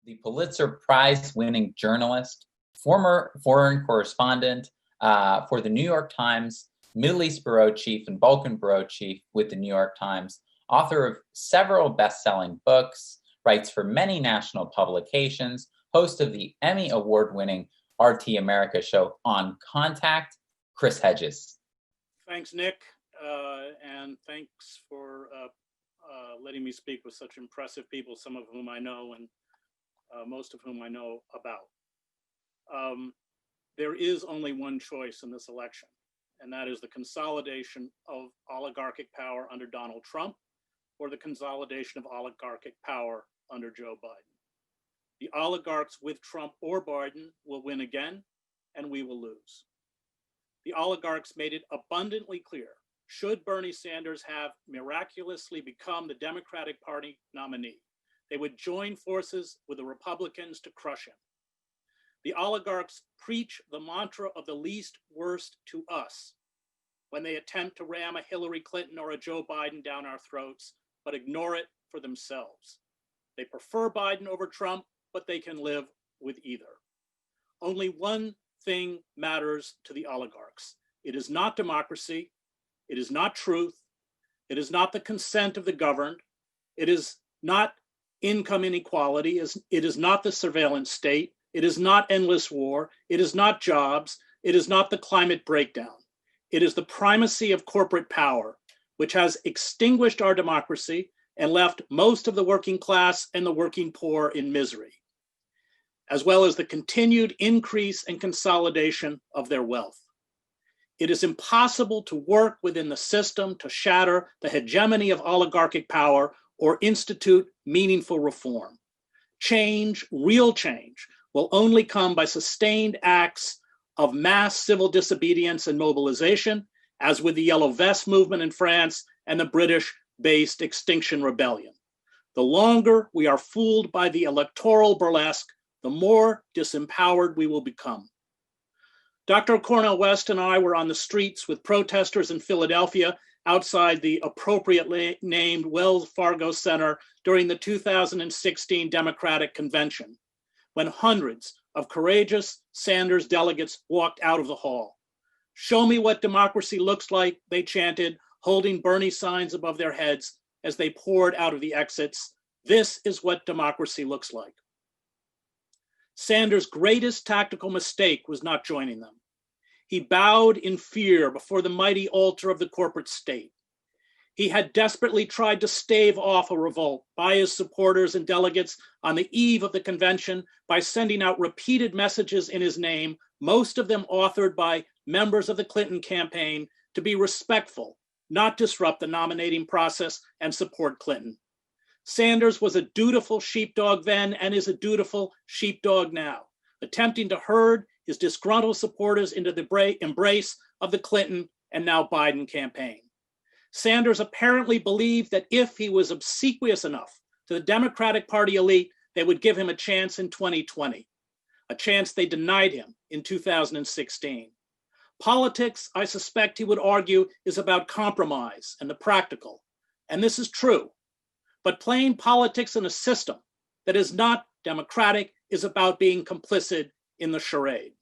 the Pulitzer Prize-winning journalist, former foreign correspondent for the New York Times, Middle East bureau chief and Balkan bureau chief with the New York Times, author of several best-selling books, writes for many national publications, host of the Emmy award-winning RT America show On Contact, Chris Hedges. Thanks, Nick, and thanks for letting me speak with such impressive people, some of whom I know and most of whom I know about. There is only one choice in this election, and that is the consolidation of oligarchic power under Donald Trump or the consolidation of oligarchic power under Joe Biden. The oligarchs with Trump or Biden will win again, and we will lose. The oligarchs made it abundantly clear, should Bernie Sanders have miraculously become the Democratic Party nominee, they would join forces with the Republicans to crush him. The oligarchs preach the mantra of the least worst to us when they attempt to ram a Hillary Clinton or a Joe Biden down our throats, but ignore it for themselves. They prefer Biden over Trump, but they can live with either. Only one thing matters to the oligarchs. It is not democracy. It is not truth. It is not the consent of the governed. It is not income inequality. It is not the surveillance state. It is not endless war. It is not jobs. It is not the climate breakdown. It is the primacy of corporate power, which has extinguished our democracy and left most of the working class and the working poor in misery, as well as the continued increase and consolidation of their wealth. It is impossible to work within the system to shatter the hegemony of oligarchic power or institute meaningful reform. Change, real change, will only come by sustained acts of mass civil disobedience and mobilization, as with the Yellow Vest movement in France and the British-based Extinction Rebellion. The longer we are fooled by the electoral burlesque, the more disempowered we will become. Dr. Cornel West and I were on the streets with protesters in Philadelphia outside the appropriately named Wells Fargo Center during the 2016 Democratic Convention, when hundreds of courageous Sanders delegates walked out of the hall. "Show me what democracy looks like," they chanted, holding Bernie signs above their heads as they poured out of the exits. "This is what democracy looks like." Sanders' greatest tactical mistake was not joining them. He bowed in fear before the mighty altar of the corporate state. He had desperately tried to stave off a revolt by his supporters and delegates on the eve of the convention by sending out repeated messages in his name, most of them authored by members of the Clinton campaign, to be respectful, not disrupt the nominating process, and support Clinton. Sanders was a dutiful sheepdog then and is a dutiful sheepdog now, attempting to herd his disgruntled supporters into the embrace of the Clinton and now Biden campaign. Sanders apparently believed that if he was obsequious enough to the Democratic Party elite, they would give him a chance in 2020, a chance they denied him in 2016. Politics, I suspect he would argue, is about compromise and the practical, and this is true. But playing politics in a system that is not democratic is about being complicit in the charade.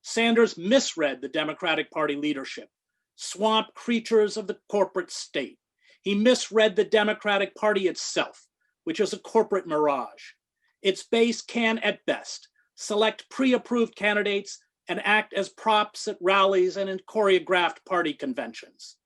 Sanders misread the Democratic Party leadership, swamp creatures of the corporate state. He misread the Democratic Party itself, which is a corporate mirage. Its base can, at best, select pre-approved candidates and act as props at rallies and in choreographed party conventions.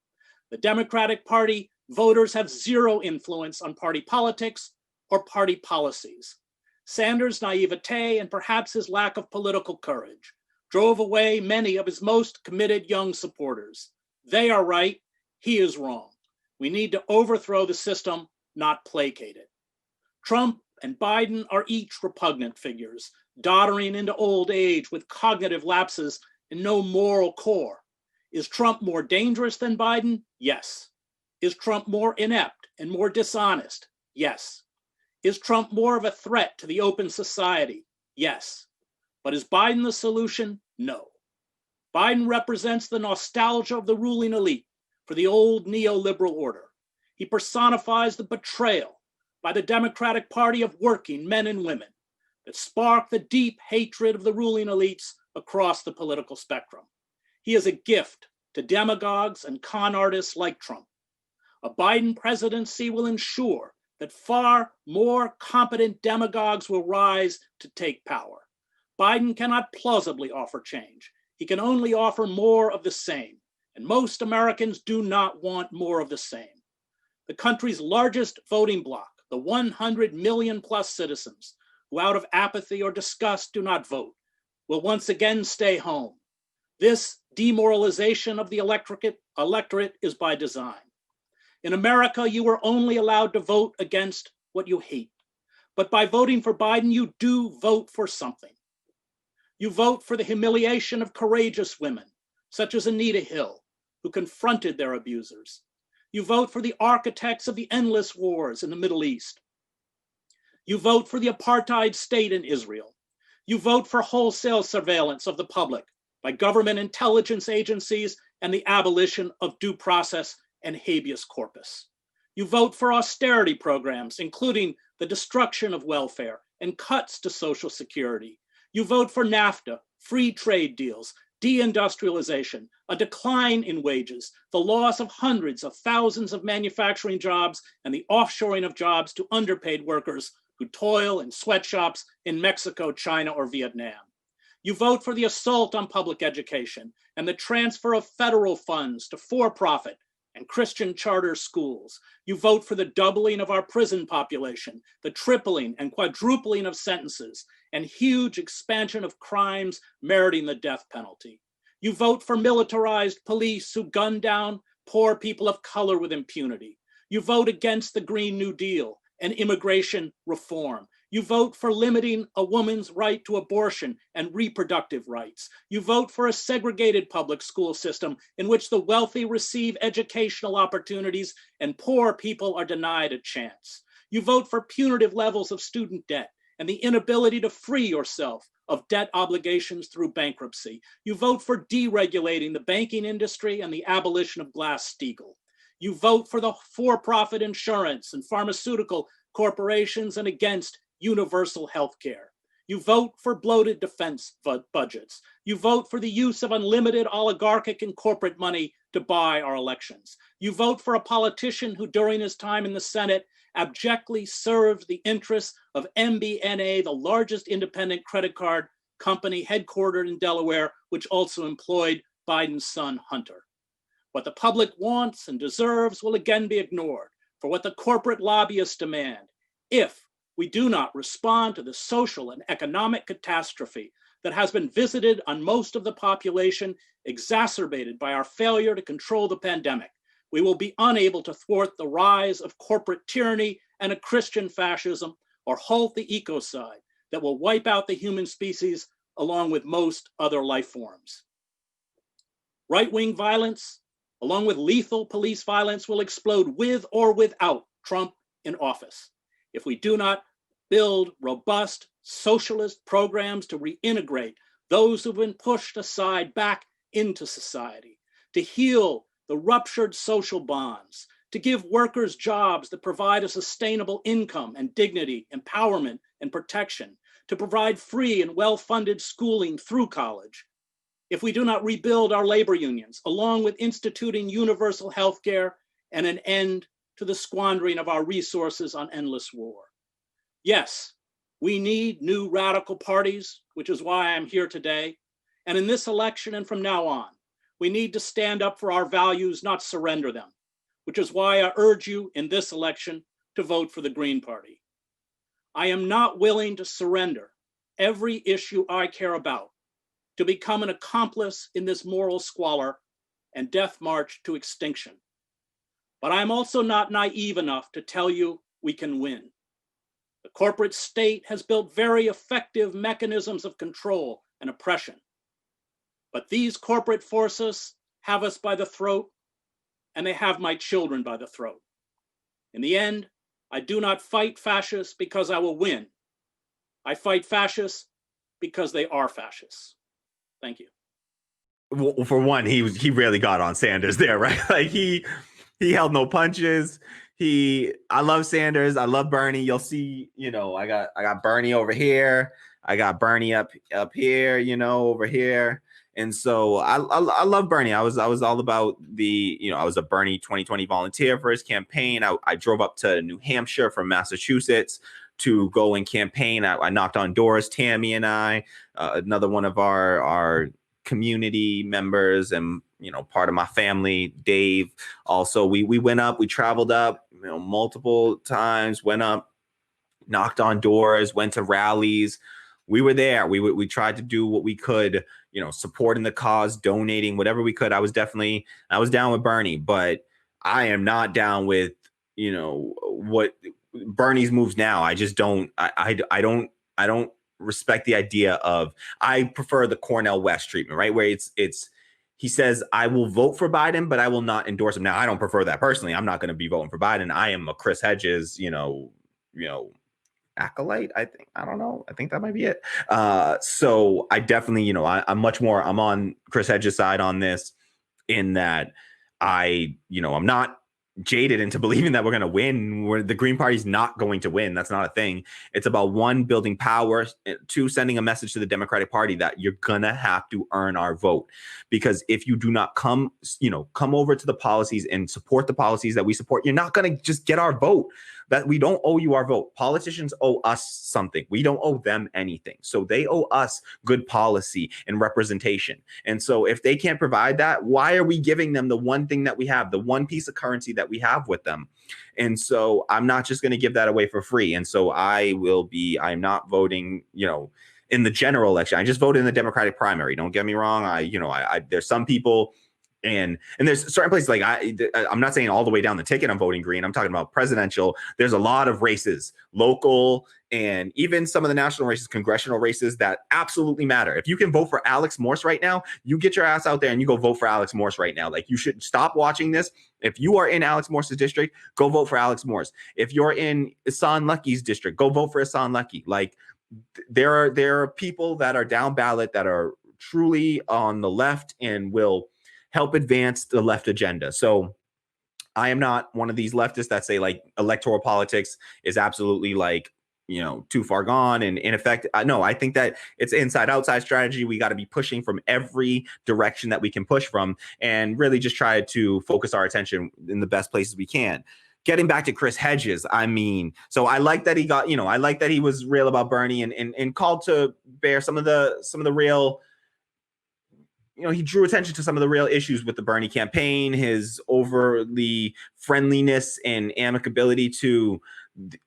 The Democratic Party voters have zero influence on party politics or party policies. Sanders' naivete and perhaps his lack of political courage drove away many of his most committed young supporters. They are right, he is wrong. We need to overthrow the system, not placate it. Trump and Biden are each repugnant figures, doddering into old age with cognitive lapses and no moral core. Is Trump more dangerous than Biden? Yes. Is Trump more inept and more dishonest? Yes. Is Trump more of a threat to the open society? Yes. But is Biden the solution? No. Biden represents the nostalgia of the ruling elite for the old neoliberal order. He personifies the betrayal by the Democratic Party of working men and women, that spark the deep hatred of the ruling elites across the political spectrum. He is a gift to demagogues and con artists like Trump. A Biden presidency will ensure that far more competent demagogues will rise to take power. Biden cannot plausibly offer change. He can only offer more of the same, and most Americans do not want more of the same. The country's largest voting bloc, the 100 million plus citizens who out of apathy or disgust do not vote, will once again stay home. This demoralization of the electorate is by design. In America, you are only allowed to vote against what you hate. But by voting for Biden, you do vote for something. You vote for the humiliation of courageous women, such as Anita Hill, who confronted their abusers. You vote for the architects of the endless wars in the Middle East. You vote for the apartheid state in Israel. You vote for wholesale surveillance of the public by government intelligence agencies and the abolition of due process and habeas corpus. You vote for austerity programs, including the destruction of welfare and cuts to Social Security. You vote for NAFTA, free trade deals, deindustrialization, a decline in wages, the loss of hundreds of thousands of manufacturing jobs, and the offshoring of jobs to underpaid workers who toil in sweatshops in Mexico, China, or Vietnam. You vote for the assault on public education and the transfer of federal funds to for-profit and Christian charter schools. You vote for the doubling of our prison population, the tripling and quadrupling of sentences, and huge expansion of crimes meriting the death penalty. You vote for militarized police who gun down poor people of color with impunity. You vote against the Green New Deal and immigration reform. You vote for limiting a woman's right to abortion and reproductive rights. You vote for a segregated public school system in which the wealthy receive educational opportunities and poor people are denied a chance. You vote for punitive levels of student debt and the inability to free yourself of debt obligations through bankruptcy. You vote for deregulating the banking industry and the abolition of Glass-Steagall. You vote for the for-profit insurance and pharmaceutical corporations and against universal health care. You vote for bloated defense budgets. You vote for the use of unlimited oligarchic and corporate money to buy our elections. You vote for a politician who during his time in the Senate abjectly served the interests of MBNA, the largest independent credit card company headquartered in Delaware, which also employed Biden's son, Hunter. What the public wants and deserves will again be ignored for what the corporate lobbyists demand if we do not respond to the social and economic catastrophe that has been visited on most of the population, exacerbated by our failure to control the pandemic. We will be unable to thwart the rise of corporate tyranny and a Christian fascism or halt the ecocide that will wipe out the human species along with most other life forms. Right-wing violence, along with lethal police violence, will explode with or without Trump in office if we do not build robust socialist programs to reintegrate those who've been pushed aside back into society, to heal the ruptured social bonds, to give workers jobs that provide a sustainable income and dignity, empowerment and protection, to provide free and well-funded schooling through college. If we do not rebuild our labor unions, along with instituting universal health care and an end to the squandering of our resources on endless war. Yes, we need new radical parties, which is why I'm here today. And in this election and from now on, we need to stand up for our values, not surrender them, which is why I urge you in this election to vote for the Green Party. I am not willing to surrender every issue I care about to become an accomplice in this moral squalor and death march to extinction. But I'm also not naive enough to tell you we can win. The corporate state has built very effective mechanisms of control and oppression. But these corporate forces have us by the throat, and they have my children by the throat. In the end, I do not fight fascists because I will win. I fight fascists because they are fascists. Thank you. Well, for one, he really got on Sanders there, right? Like he held no punches. I love Sanders. I love Bernie. You'll see, I got Bernie over here. I got Bernie up here, over here. And so I love Bernie. I was all about I was a Bernie 2020 volunteer for his campaign. I drove up to New Hampshire from Massachusetts to go and campaign. I knocked on doors, Tammy and I, another one of our community members and, part of my family, Dave. Also, we went up, we traveled up, multiple times, went up, knocked on doors, went to rallies. We were there. We tried to do what we could, supporting the cause, donating, whatever we could. I was down with Bernie, but I am not down with, what Bernie's moves now. I just don't, I don't respect the idea of, I prefer the Cornel West treatment, right? Where he says, I will vote for Biden, but I will not endorse him. Now, I don't prefer that personally. I'm not going to be voting for Biden. I am a Chris Hedges, acolyte. I don't know. I think that might be it. So I definitely, I'm on Chris Hedges' side on this, in that I'm not jaded into believing that we're going to win, where the Green Party's not going to win. That's not a thing. It's about, one, building power, two, sending a message to the Democratic Party that you're going to have to earn our vote. Because if you do not come over to the policies and support the policies that we support, you're not going to just get our vote. That we don't owe you our vote. Politicians owe us something. We don't owe them anything. So they owe us good policy and representation. And so if they can't provide that, why are we giving them the one thing that we have, the one piece of currency that we have with them? And so I'm not just going to give that away for free. And so I'm not voting, in the general election. I just voted in the Democratic primary. Don't get me wrong. There's some people, and there's certain places, like I'm not saying all the way down the ticket I'm voting green. I'm talking about presidential. There's a lot of races, local, and even some of the national races, congressional races, that absolutely matter. If you can vote for Alex Morse right now, you get your ass out there and you go vote for Alex Morse right now. Like, you should stop watching this. If you are in Alex Morse's district, go vote for Alex Morse. If you're in Hassan Lucky's district, go vote for Hassan Lucky. Like, there are people that are down ballot that are truly on the left and will help advance the left agenda. So I am not one of these leftists that say, like, electoral politics is absolutely, like, too far gone. And in effect, no, I think that it's inside outside strategy. We got to be pushing from every direction that we can push from, and really just try to focus our attention in the best places we can. Getting back to Chris Hedges, so I like that he got, I like that he was real about Bernie and called to bear some of the real, he drew attention to some of the real issues with the Bernie campaign, his overly friendliness and amicability to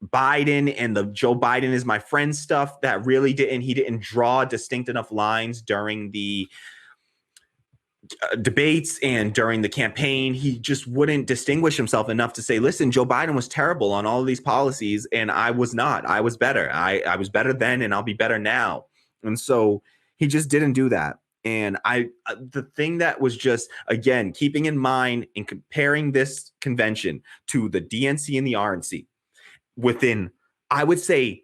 Biden and the Joe Biden is my friend stuff that really he didn't draw distinct enough lines during the debates and during the campaign. He just wouldn't distinguish himself enough to say, listen, Joe Biden was terrible on all of these policies and I was not. I was better. I was better then and I'll be better now. And so he just didn't do that. And the thing that was just, again, keeping in mind and comparing this convention to the DNC and the RNC, within, I would say,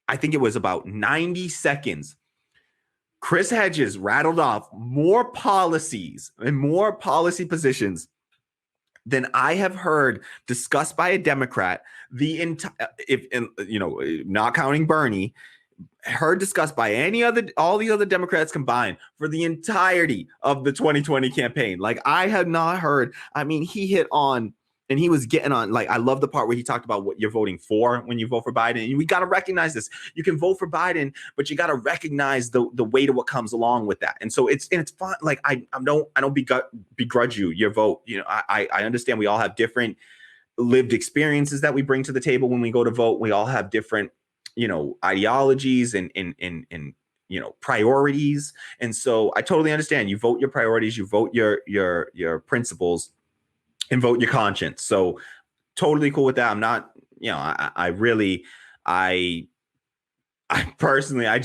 I think it was about 90 seconds, Chris Hedges rattled off more policies and more policy positions than I have heard discussed by a Democrat, not counting Bernie, heard discussed by all the other Democrats combined for the entirety of the 2020 campaign. Like, I have not heard. He hit on, and he was getting on, like, I love the part where he talked about what you're voting for when you vote for Biden. And we got to recognize this. You can vote for Biden, but you got to recognize the weight of what comes along with that. And so it's fine. Like, I don't begrudge you your vote. I understand we all have different lived experiences that we bring to the table when we go to vote. We all have different ideologies and priorities. And so I totally understand. You vote your priorities, you vote your principles, and vote your conscience. So totally cool with that. I'm not, I personally, I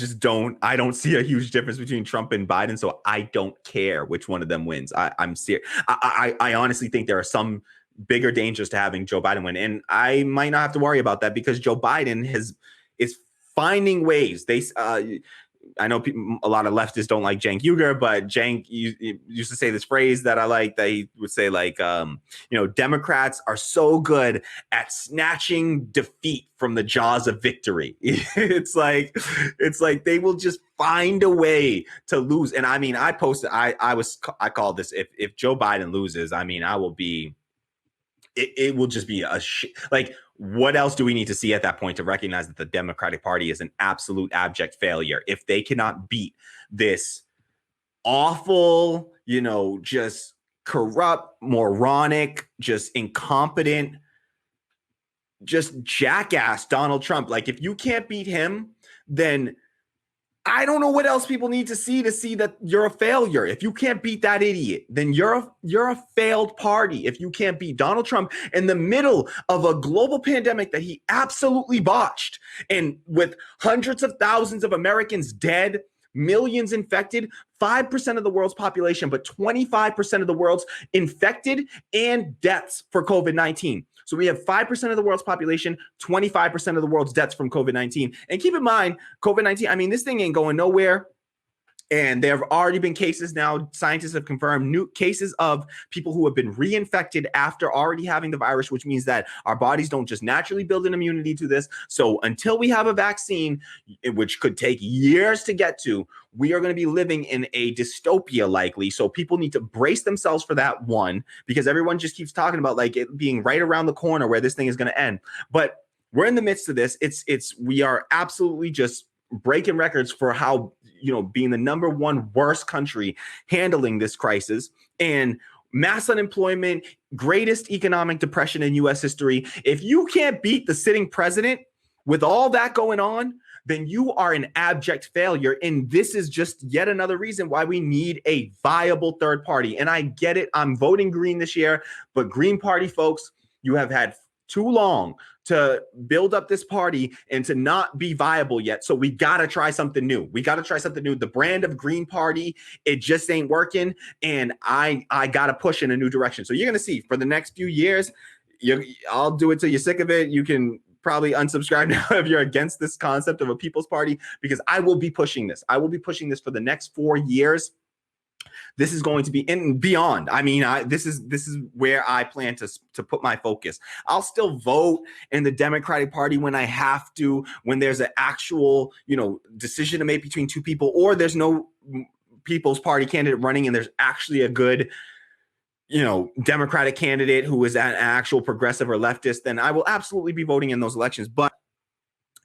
don't see a huge difference between Trump and Biden. So I don't care which one of them wins. I'm serious. I honestly think there are some bigger dangers to having Joe Biden win. And I might not have to worry about that because Joe Biden is finding ways. I know a lot of leftists don't like Cenk Uygur, but Cenk used to say this phrase that I like, that he would say, like, Democrats are so good at snatching defeat from the jaws of victory. It's like they will just find a way to lose. And I mean, I posted, I called this, if Joe Biden loses, I mean, I will be, it will just be like, what else do we need to see at that point to recognize that the Democratic Party is an absolute abject failure? If they cannot beat this awful, just corrupt, moronic, just incompetent, just jackass Donald Trump, like, if you can't beat him, then I don't know what else people need to see that you're a failure. If you can't beat that idiot, then you're a failed party. If you can't beat Donald Trump in the middle of a global pandemic that he absolutely botched, and with hundreds of thousands of Americans dead, millions infected, 5% of the world's population, but 25% of the world's infected and deaths for COVID-19. So we have 5% of the world's population, 25% of the world's deaths from COVID-19. And keep in mind, COVID-19, I mean, this thing ain't going nowhere. And there have already been cases now, scientists have confirmed new cases of people who have been reinfected after already having the virus, which means that our bodies don't just naturally build an immunity to this. So until we have a vaccine, which could take years to get to, we are going to be living in a dystopia likely. So people need to brace themselves for that, one, because everyone just keeps talking about like it being right around the corner where this thing is going to end. But we're in the midst of this. We are absolutely just breaking records for how, being the number one worst country handling this crisis, and mass unemployment, greatest economic depression in U.S. history. If you can't beat the sitting president with all that going on, then you are an abject failure. And this is just yet another reason why we need a viable third party. And I get it. I'm voting Green this year, but Green Party folks, you have had too long to build up this party and to not be viable yet. So we got to try something new. The brand of Green Party, it just ain't working. And I got to push in a new direction. So you're going to see for the next few years, I'll do it till you're sick of it. You can probably unsubscribe now if you're against this concept of a people's party, because I will be pushing this. I will be pushing this for the next 4 years. This is going to be in beyond. I mean, this is where I plan to put my focus. I'll still vote in the Democratic Party when I have to, when there's an actual, decision to make between two people, or there's no People's Party candidate running and there's actually a good, Democratic candidate who is an actual progressive or leftist, then I will absolutely be voting in those elections. But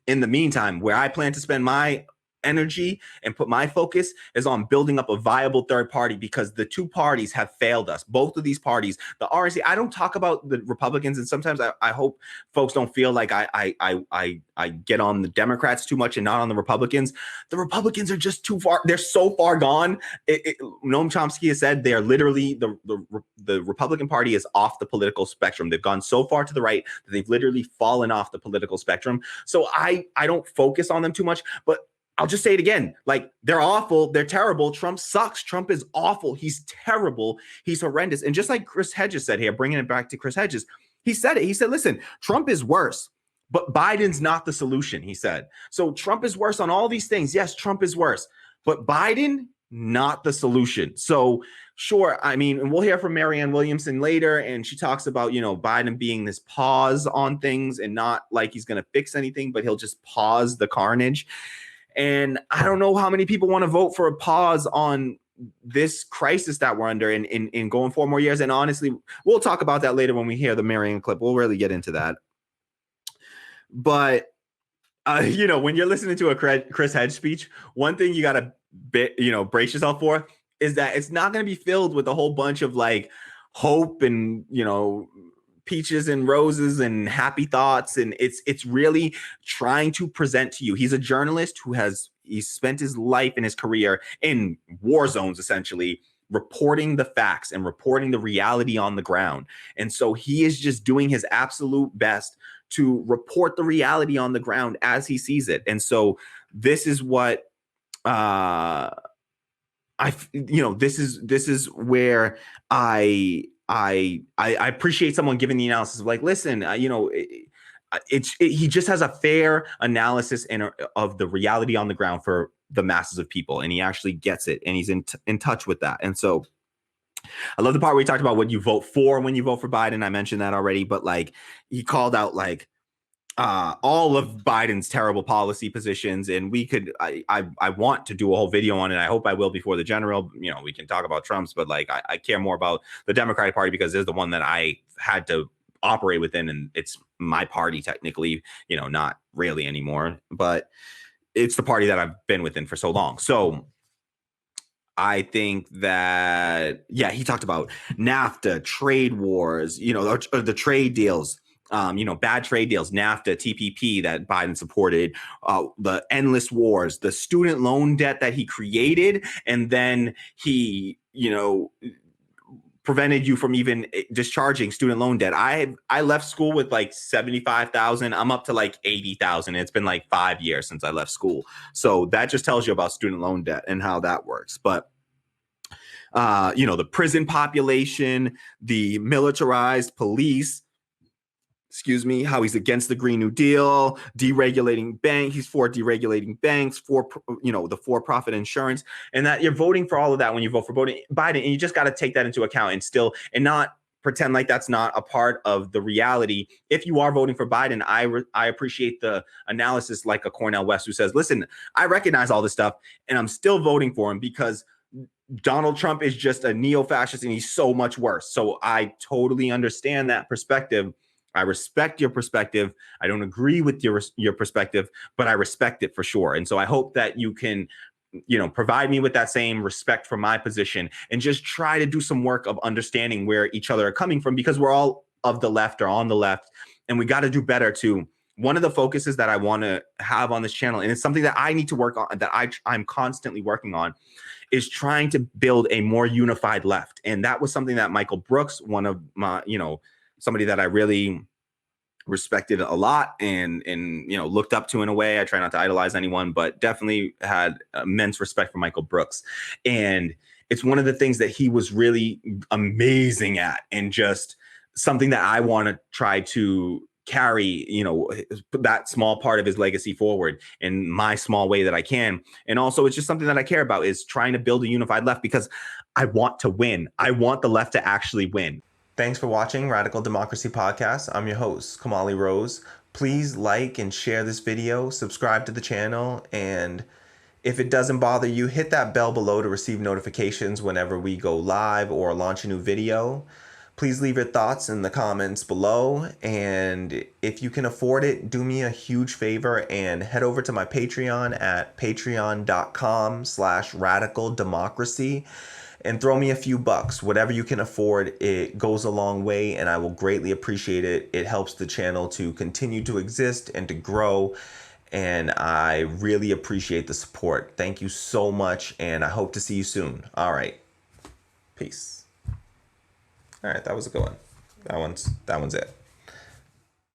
in the meantime, where I plan to spend my energy and put my focus is on building up a viable third party, because the two parties have failed us. Both of these parties, the RNC, I don't talk about the Republicans, and sometimes I hope folks don't feel like I get on the Democrats too much and not on the Republicans. The Republicans are just too far. They're so far gone. Noam Chomsky has said they are literally the Republican Party is off the political spectrum. They've gone so far to the right that they've literally fallen off the political spectrum. So I don't focus on them too much, but I'll just say it again. Like, they're awful. They're terrible. Trump sucks. Trump is awful. He's terrible. He's horrendous. And just like Chris Hedges said here, bringing it back to Chris Hedges, he said it. He said, listen, Trump is worse, but Biden's not the solution, he said. So Trump is worse on all these things. Yes, Trump is worse, but Biden, not the solution. So sure, I mean, and we'll hear from Marianne Williamson later, and she talks about, Biden being this pause on things, and not like he's going to fix anything, but he'll just pause the carnage. And I don't know how many people want to vote for a pause on this crisis that we're under in going 4 more years. And honestly, we'll talk about that later when we hear the Marianne clip. We'll really get into that. But, when you're listening to a Chris Hedges speech, one thing you got to, brace yourself for is that it's not going to be filled with a whole bunch of like hope and, peaches and roses and happy thoughts, and it's really trying to present to you. He's a journalist he's spent his life and his career in war zones, essentially reporting the facts and reporting the reality on the ground. And so he is just doing his absolute best to report the reality on the ground as he sees it. And so this is what this is where I appreciate someone giving the analysis of like, listen, he just has a fair analysis of the reality on the ground for the masses of people, and he actually gets it, and he's in touch with that. And so I love the part where he talked about what you vote for when you vote for Biden. I mentioned that already, but like he called out like all of Biden's terrible policy positions, and we could I want to do a whole video on it. I hope I will before the general. You know, we can talk about Trump's, but like I care more about the Democratic Party because it's the one that I had to operate within, and it's my party technically, you know, not really anymore, but it's the party that I've been within for so long. So I think that, yeah, he talked about NAFTA, trade wars, you know, the trade deals, you know, bad trade deals, NAFTA, TPP that Biden supported, the endless wars, the student loan debt that he created, and then he, you know, prevented you from even discharging student loan debt. I left school with like 75,000. I'm up to like 80,000. It's been like 5 years since I left school. So that just tells you about student loan debt and how that works. But you know, the prison population, the militarized police, how he's against the Green New Deal, deregulating banks. He's for deregulating banks, for, you know, the for-profit insurance, and that you're voting for all of that when you vote for Biden. And you just got to take that into account and not pretend like that's not a part of the reality. If you are voting for Biden, I appreciate the analysis like a Cornel West who says, listen, I recognize all this stuff and I'm still voting for him because Donald Trump is just a neo-fascist and he's so much worse. So I totally understand that perspective. I respect your perspective. I don't agree with your perspective, but I respect it for sure. And so I hope that you can, you know, provide me with that same respect for my position and just try to do some work of understanding where each other are coming from, because we're all of the left or on the left, and we got to do better too. One of the focuses that I want to have on this channel, and it's something that I need to work on, that I'm constantly working on, is trying to build a more unified left. And that was something that Michael Brooks, one of my, you know, somebody that I really respected a lot and you know, looked up to in a way. I try not to idolize anyone, but definitely had immense respect for Michael Brooks. And it's one of the things that he was really amazing at, and just something that I want to try to carry, you know, that small part of his legacy forward in my small way that I can. And also it's just something that I care about, is trying to build a unified left, because I want to win. I want the left to actually win. Thanks for watching Radical Democracy Podcast. I'm your host, Kahmali Rose. Please like and share this video, subscribe to the channel, and if it doesn't bother you, hit that bell below to receive notifications whenever we go live or launch a new video. Please leave your thoughts in the comments below, and if you can afford it, do me a huge favor and head over to my Patreon at patreon.com/radicaldemocracy and throw me a few bucks. Whatever you can afford, it goes a long way, and I will greatly appreciate it. It helps the channel to continue to exist and to grow, and I really appreciate the support. Thank you so much, and I hope to see you soon. All right, peace. All right, that was a good one. That one's it.